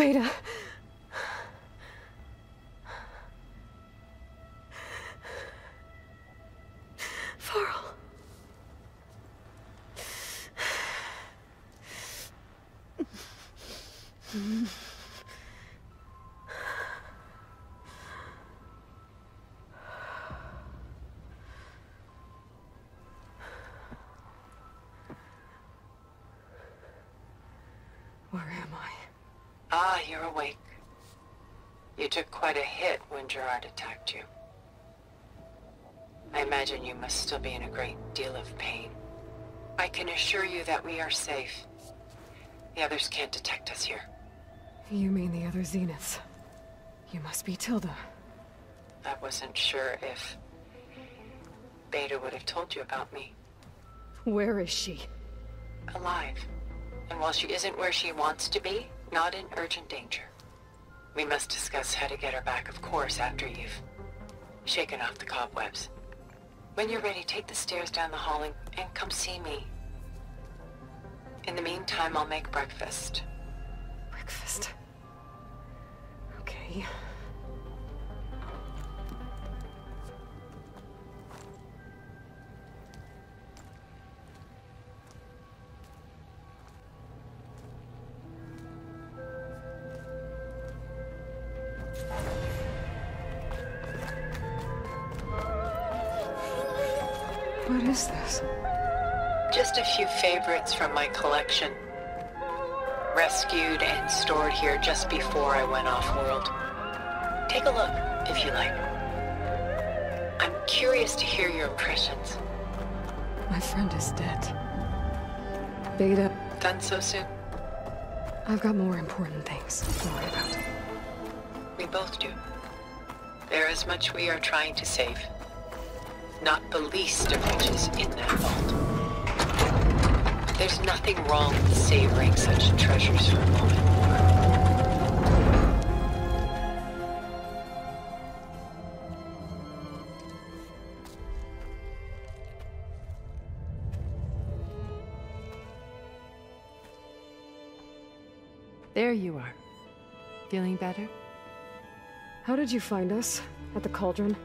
Beta. Varl. Where am I? Ah, you're awake. You took quite a hit when Gerard attacked you. I imagine you must still be in a great deal of pain. I can assure you that we are safe. The others can't detect us here. You mean the other Zeniths? You must be TILDA. I wasn't sure if Beta would have told you about me. Where is she? Alive. And while she isn't where she wants to be, not in urgent danger. We must discuss how to get her back, of course, after you've shaken off the cobwebs. When you're ready, take the stairs down the hall and come see me. In the meantime, I'll make breakfast. Breakfast. Okay. What is this? Just a few favorites from my collection. Rescued and stored here just before I went off-world. Take a look, if you like. I'm curious to hear your impressions. My friend is dead. Beta. Done so soon? I've got more important things to worry about. We both do. There is much we are trying to save. Not the least of which is in that vault. There's nothing wrong with savoring such treasures for a moment. There you are. Feeling better? How did you find us? At the cauldron?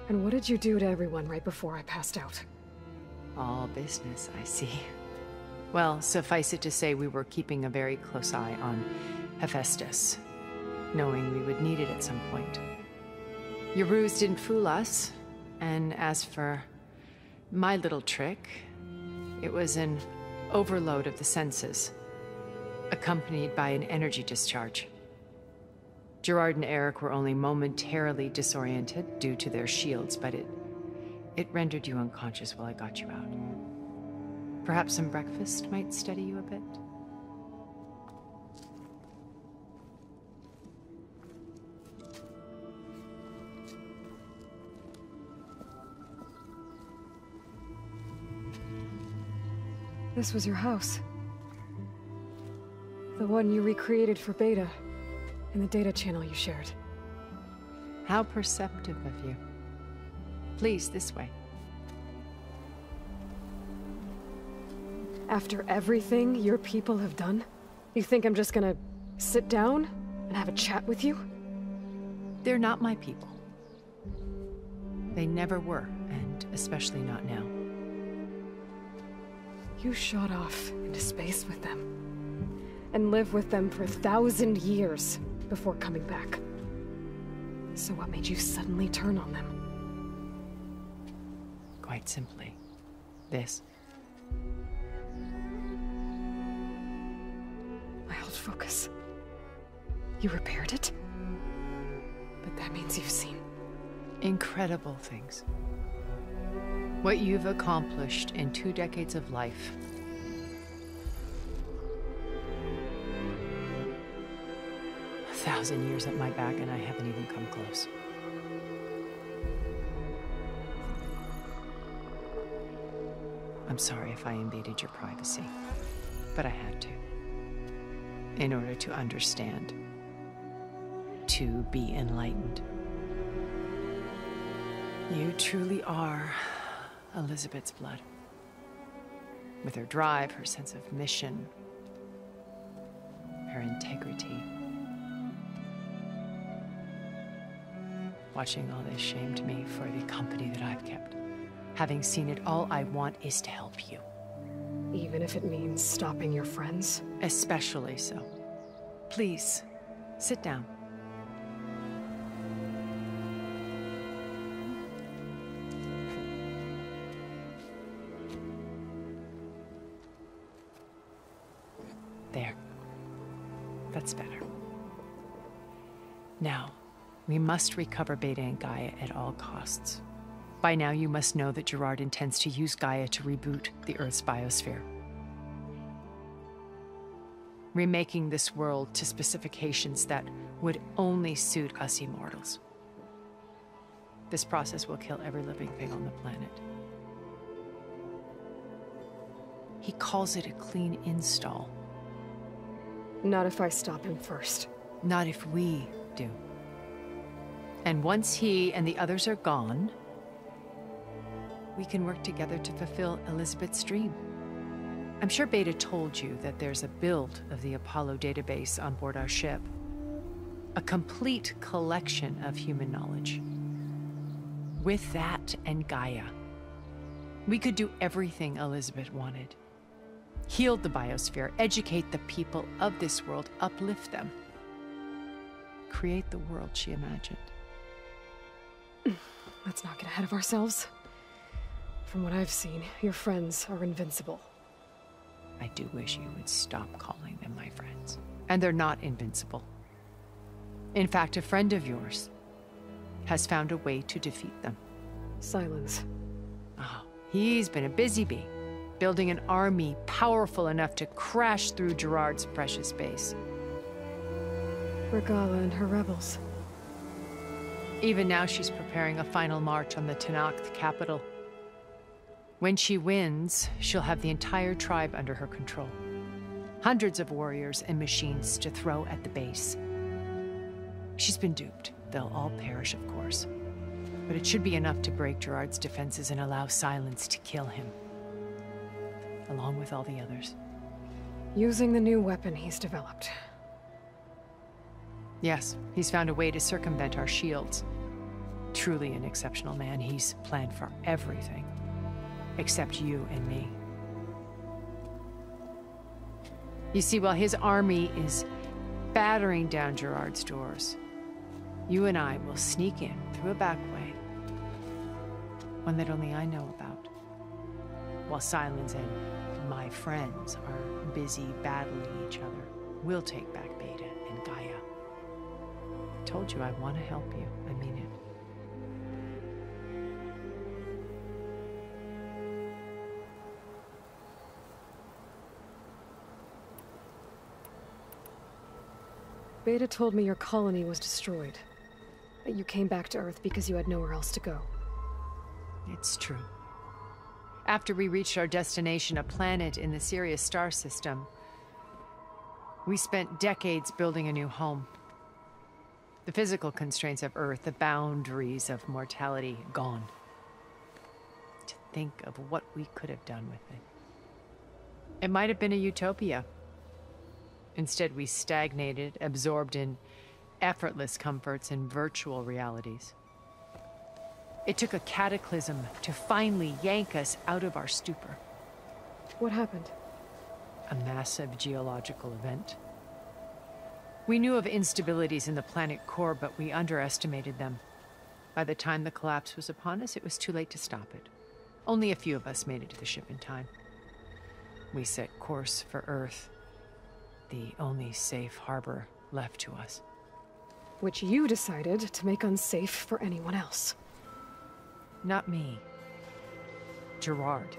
And what did you do to everyone right before I passed out? All business, I see. Well, suffice it to say we were keeping a very close eye on Hephaestus, knowing we would need it at some point. Your ruse didn't fool us, and as for my little trick, it was an overload of the senses, accompanied by an energy discharge. Gerard and Eric were only momentarily disoriented due to their shields, but it rendered you unconscious while I got you out. Perhaps some breakfast might steady you a bit? This was your house. The one you recreated for Beta, in the data channel you shared. How perceptive of you. Please, this way. After everything your people have done, you think I'm just gonna sit down and have a chat with you? They're not my people. They never were, and especially not now. You shot off into space with them, and lived with them for 1,000 years before coming back. So what made you suddenly turn on them? Quite simply, this. My old focus. You repaired it? But that means you've seen incredible things. What you've accomplished in 2 decades of life. A 1,000 years at my back and I haven't even come close. I'm sorry if I invaded your privacy, but I had to. In order to understand. To be enlightened. You truly are Elizabeth's blood. With her drive, her sense of mission, her her integrity. Watching all this shamed me for the company that I've kept. Having seen it, all I want is to help you. Even if it means stopping your friends? Especially so. Please, sit down. There. That's better. Now, we must recover Beta and Gaia at all costs. By now, you must know that Gerard intends to use Gaia to reboot the Earth's biosphere. Remaking this world to specifications that would only suit us immortals. This process will kill every living thing on the planet. He calls it a clean install. Not if I stop him first. Not if we do. And once he and the others are gone, we can work together to fulfill Elizabeth's dream. I'm sure Beta told you that there's a build of the Apollo database on board our ship. A complete collection of human knowledge. With that and Gaia, we could do everything Elizabeth wanted. Heal the biosphere, educate the people of this world, uplift them. Create the world she imagined. Let's not get ahead of ourselves. From what I've seen, your friends are invincible. I do wish you would stop calling them my friends. And they're not invincible. In fact, a friend of yours has found a way to defeat them. Silence. Oh, he's been a busy bee, building an army powerful enough to crash through Gerard's precious base. Regala and her rebels. Even now, she's preparing a final march on the Tenakth capital. When she wins, she'll have the entire tribe under her control. Hundreds of warriors and machines to throw at the base. She's been duped. They'll all perish, of course. But it should be enough to break Gerard's defenses and allow Silence to kill him. Along with all the others. Using the new weapon he's developed. Yes, he's found a way to circumvent our shields. Truly an exceptional man. He's planned for everything. Except you and me. You see, while his army is battering down Gerard's doors, you and I will sneak in through a back way. One that only I know about. While Silence and my friends are busy battling each other, we'll take back Beta and Gaia. I told you I want to help you. I mean it. Beta told me your colony was destroyed. That you came back to Earth because you had nowhere else to go. It's true. After we reached our destination, a planet in the Sirius star system, we spent decades building a new home. The physical constraints of Earth, the boundaries of mortality, gone. To think of what we could have done with it. It might have been a utopia. Instead, we stagnated, absorbed in effortless comforts and virtual realities. It took a cataclysm to finally yank us out of our stupor. What happened? A massive geological event. We knew of instabilities in the planet core, but we underestimated them. By the time the collapse was upon us, it was too late to stop it. Only a few of us made it to the ship in time. We set course for Earth, the only safe harbor left to us. Which you decided to make unsafe for anyone else. Not me. Gerard.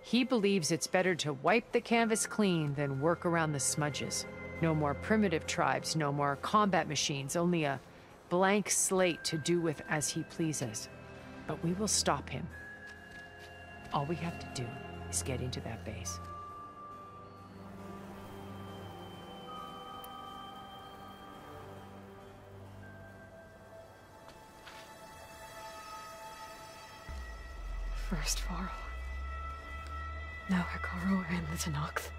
He believes it's better to wipe the canvas clean than work around the smudges. No more primitive tribes, no more combat machines, only a blank slate to do with as he pleases. But we will stop him. All we have to do is get into that base. First Varl. Now Hikaru and the Tenakth.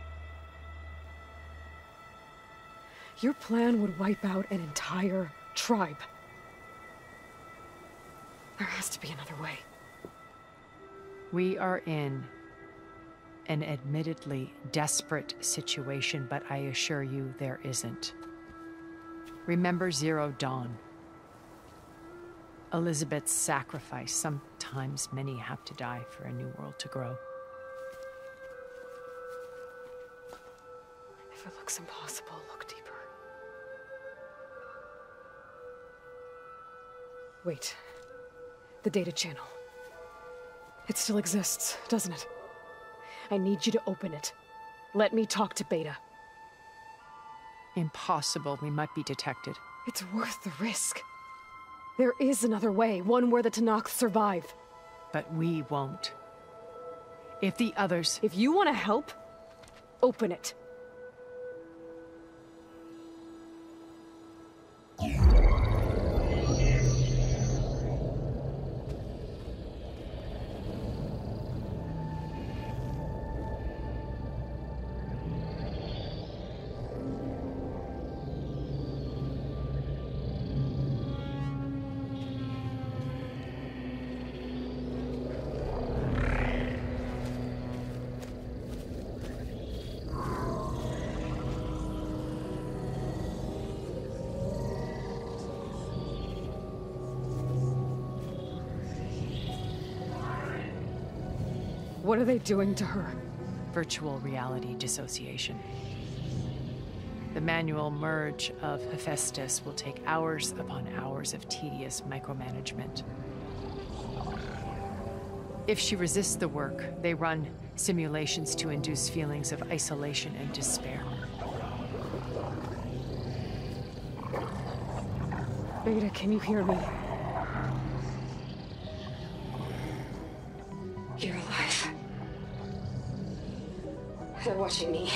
Your plan would wipe out an entire tribe. There has to be another way. We are in an admittedly desperate situation, but I assure you there isn't. Remember Zero Dawn. Elizabeth's sacrifice. Sometimes many have to die for a new world to grow. If it looks impossible, look deeper. Wait. The data channel. It still exists, doesn't it? I need you to open it. Let me talk to Beta. Impossible. We might be detected. It's worth the risk. There is another way, one where the Tenakth survive. But we won't. If the others... If you want to help, open it. What are they doing to her? Virtual reality dissociation. The manual merge of Hephaestus will take hours upon hours of tedious micromanagement. If she resists the work, they run simulations to induce feelings of isolation and despair. Beta, can you hear me? You're alive. They're watching me.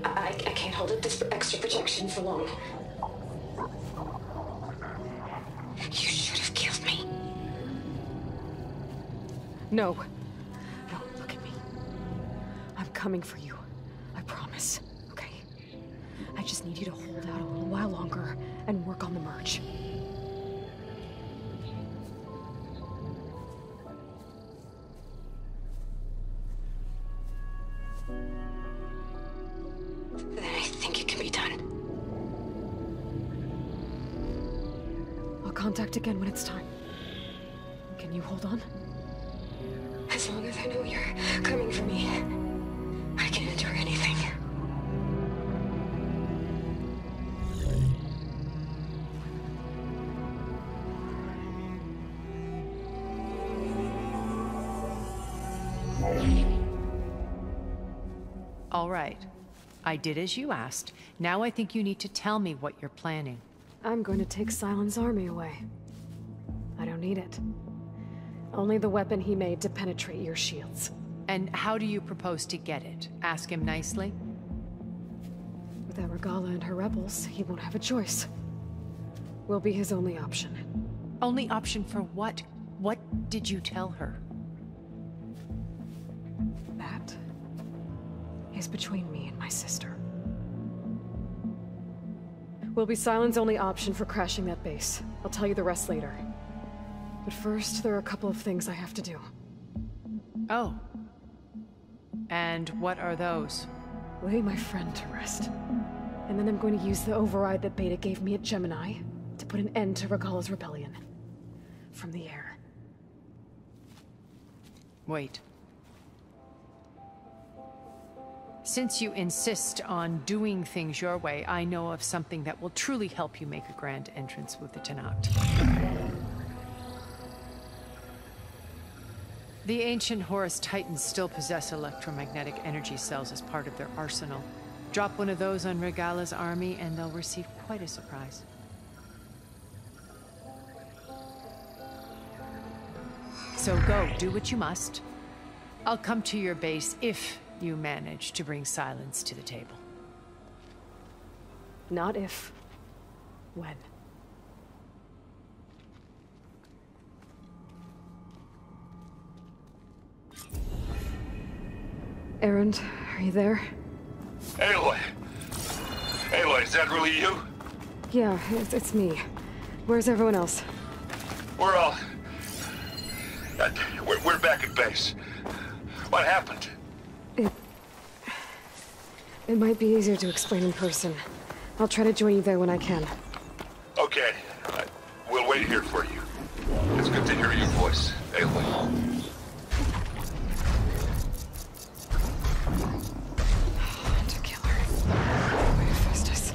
I can't hold up this extra protection for long. You should have killed me. No. No, look at me. I'm coming for you. I promise. Okay? I just need you to hold out a little while longer and work on the merge. Then I think it can be done. I'll contact again when it's time. Can you hold on? As long as I know you're coming for me, I can endure anything. All right. I did as you asked. Now I think you need to tell me what you're planning. I'm going to take Sylens' army away. I don't need it. Only the weapon he made to penetrate your shields. And how do you propose to get it? Ask him nicely? Without Regala and her rebels, he won't have a choice. We'll be his only option. Only option for what? What did you tell her? That is between me and my sister. Will be Sylens' only option for crashing that base. I'll tell you the rest later. But first, there are a couple of things I have to do. Oh. And what are those? Lay my friend to rest. And then I'm going to use the override that Beta gave me at Gemini to put an end to Regala's rebellion. From the air. Wait. Since you insist on doing things your way, I know of something that will truly help you make a grand entrance with the Tenakth. The ancient Horus Titans still possess electromagnetic energy cells as part of their arsenal. Drop one of those on Regala's army and they'll receive quite a surprise. So go, do what you must. I'll come to your base if you manage to bring Sylens to the table. Not if. When. Erend, are you there? Aloy! Aloy, Is that really you? Yeah, it's me. Where's everyone else? We're all... we're back at base. What happened? It might be easier to explain in person. I'll try to join you there when I can. Okay. We'll wait here for you. It's good to hear your voice, Aloy. To kill her. Wait, Festus.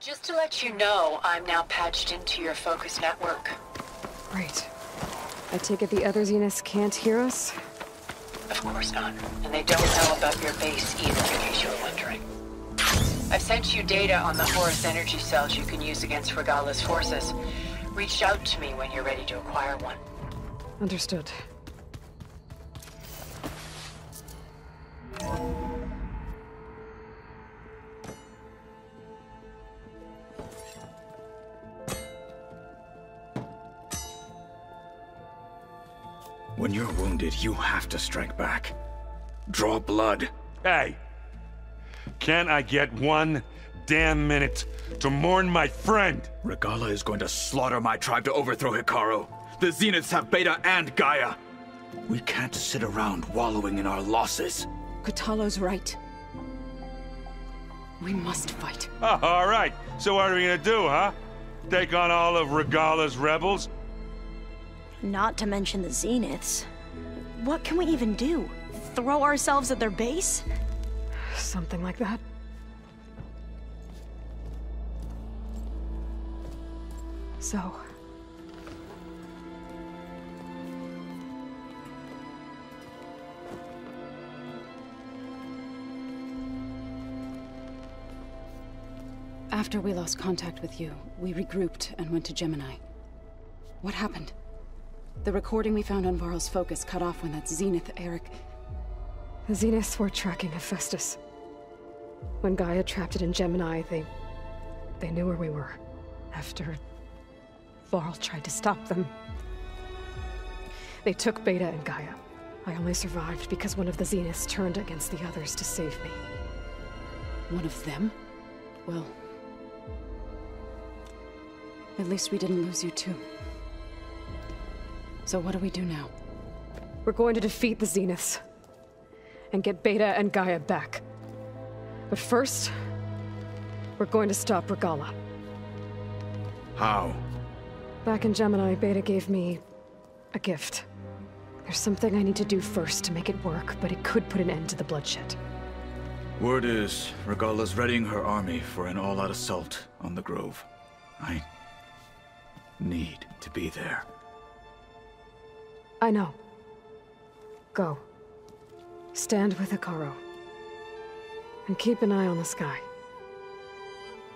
Just to let you know, I'm now patched into your focus network. Great. I take it the other Zeniths can't hear us? Of course not. And they don't know about your base either, in case you were wondering. I've sent you data on the Horus energy cells you can use against Regala's forces. Reach out to me when you're ready to acquire one. Understood. When you're wounded, you have to strike back. Draw blood. Hey! Can't I get 1 damn minute to mourn my friend? Regala is going to slaughter my tribe to overthrow Hikaru. The Zeniths have Beta and Gaia. We can't sit around wallowing in our losses. Kotallo's right. We must fight. Oh, all right. So what are we gonna do, huh? Take on all of Regala's rebels? Not to mention the Zeniths. What can we even do? Throw ourselves at their base? Something like that. So... After we lost contact with you, we regrouped and went to Gemini. What happened? The recording we found on Varl's focus cut off when that Zenith, Eric... The Zeniths were tracking Hephaestus. When Gaia trapped it in Gemini, they knew where we were. After... Varl tried to stop them. They took Beta and Gaia. I only survived because one of the Zeniths turned against the others to save me. One of them? Well... At least we didn't lose you too. So what do we do now? We're going to defeat the Zeniths. And get Beta and Gaia back. But first... we're going to stop Regala. How? Back in Gemini, Beta gave me... a gift. There's something I need to do first to make it work, but it could put an end to the bloodshed. Word is, Regala's readying her army for an all-out assault on the Grove. I... need to be there. I know. Go. Stand with Hikaru. And keep an eye on the sky.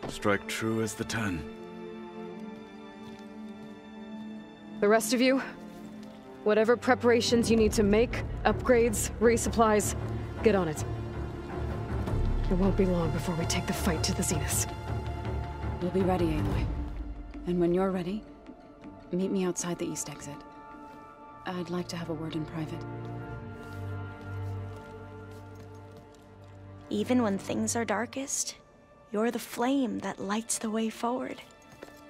Strike true as the 10. The rest of you, Whatever preparations you need to make, upgrades, resupplies, get on it. It won't be long before we take the fight to the Zeniths. We'll be ready, Aloy. And when you're ready, meet me outside the east exit. I'd like to have a word in private. Even when things are darkest, you're the flame that lights the way forward.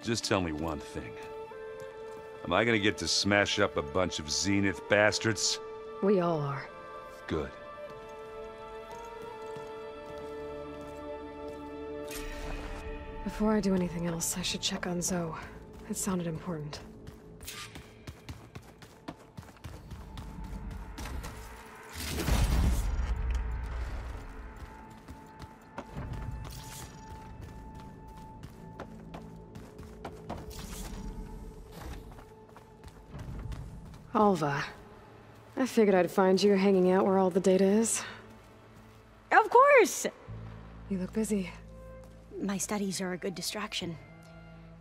Just tell me one thing. Am I gonna get to smash up a bunch of Zenith bastards? We all are. Good. Before I do anything else, I should check on Zoe. It sounded important. Alva. I figured I'd find you hanging out where all the data is. Of course! You look busy. My studies are a good distraction.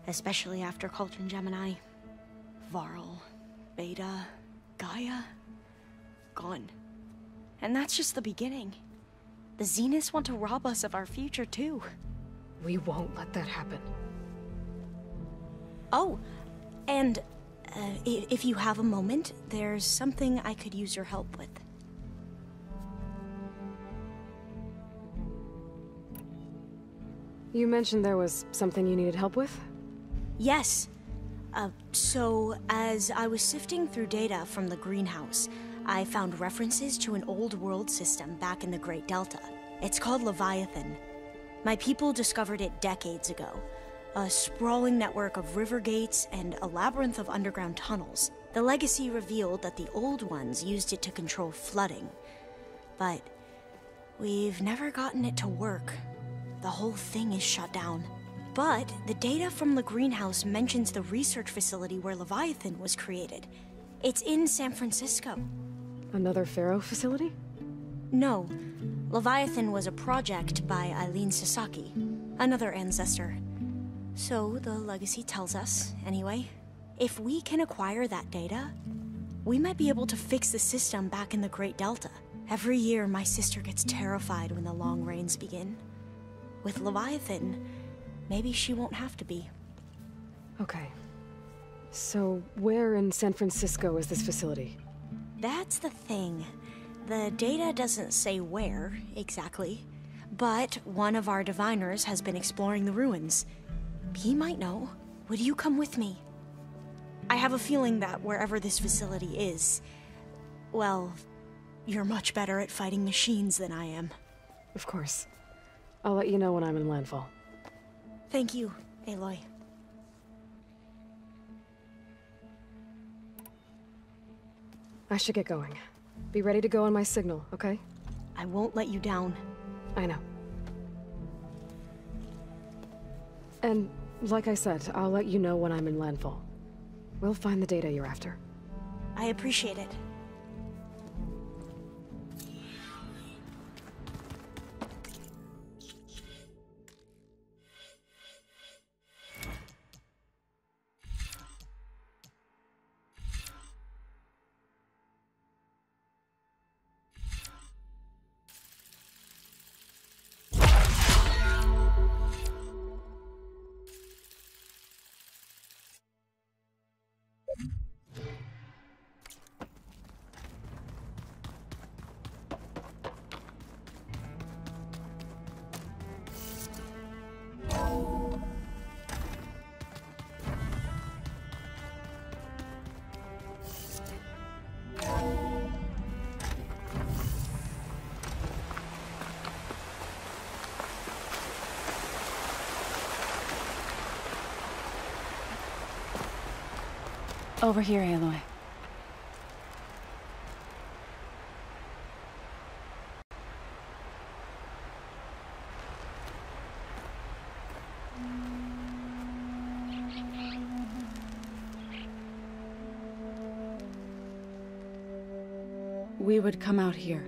Especially after Cauldron Gemini. Varl, Beta, Gaia. Gone. And that's just the beginning. The Zeniths want to rob us of our future, too. We won't let that happen. Oh, and if you have a moment, there's something I could use your help with. You mentioned there was something you needed help with? Yes. So, as I was sifting through data from the greenhouse, I found references to an old world system back in the Great Delta. It's called Leviathan. My people discovered it decades ago. A sprawling network of river gates and a labyrinth of underground tunnels. The legacy revealed that the old ones used it to control flooding. But we've never gotten it to work. The whole thing is shut down. But the data from the greenhouse mentions the research facility where Leviathan was created. It's in San Francisco. Another Pharaoh facility? No. Leviathan was a project by Eileen Sasaki, another ancestor. So the legacy tells us, anyway, if we can acquire that data, we might be able to fix the system back in the Great Delta. Every year, my sister gets terrified when the long rains begin. With Leviathan, maybe she won't have to be. Okay. So, where in San Francisco is this facility? That's the thing. The data doesn't say where, exactly. But one of our diviners has been exploring the ruins. He might know. Would you come with me? I have a feeling that wherever this facility is, well, you're much better at fighting machines than I am. Of course. I'll let you know when I'm in landfall. Thank you, Aloy. I should get going. Be ready to go on my signal, okay? I won't let you down. I know. And, like I said, I'll let you know when I'm in landfall. We'll find the data you're after. I appreciate it. Over here, Aloy. We would come out here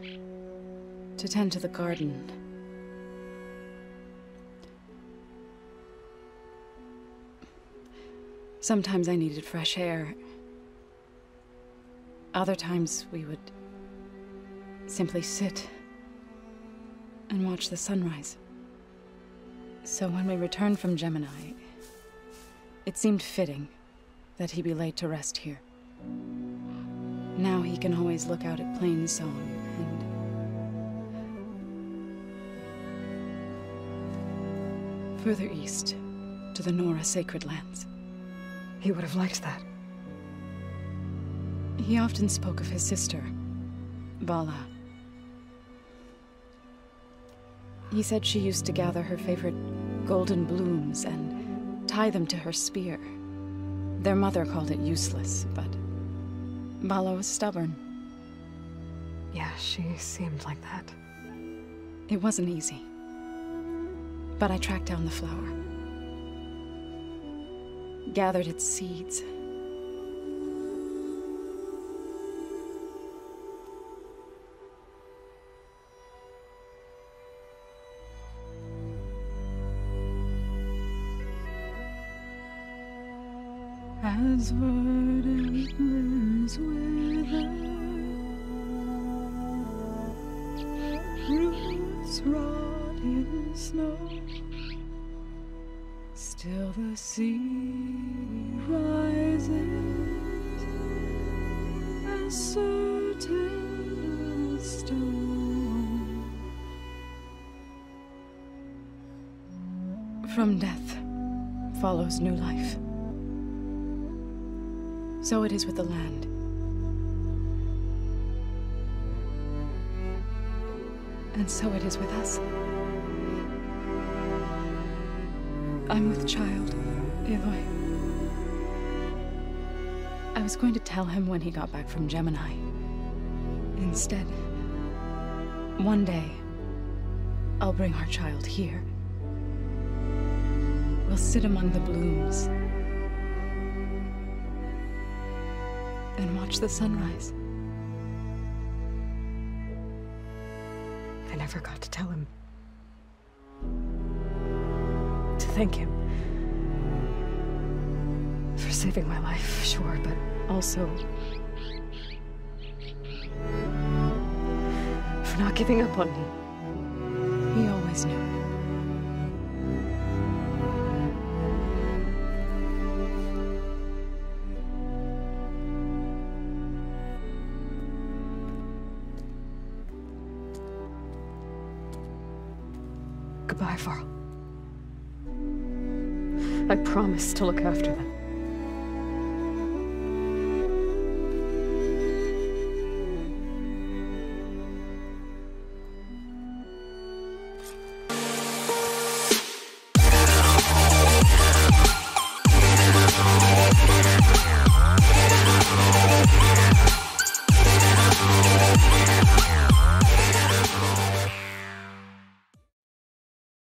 to tend to the garden. Sometimes I needed fresh air. Other times we would simply sit and watch the sunrise. So when we returned from Gemini, it seemed fitting that he be laid to rest here. Now he can always look out at Plain Song and further east to the Nora Sacred Lands. He would have liked that. He often spoke of his sister, Bala. He said she used to gather her favorite golden blooms and tie them to her spear. Their mother called it useless, but Bala was stubborn. Yeah, she seemed like that. It wasn't easy. But I tracked down the flower. Gathered its seeds. As verdant limbs wither, roots rot in snow, still the sea rises, as certain as stone. From death follows new life. So it is with the land. And so it is with us. I'm with child, Aloy. I was going to tell him when he got back from Gemini. Instead, one day, I'll bring our child here. We'll sit among the blooms and watch the sunrise. I never got to tell him. To thank him. For saving my life, sure, but also for not giving up on me. He always knew. Goodbye, Varl. I promise to look after them.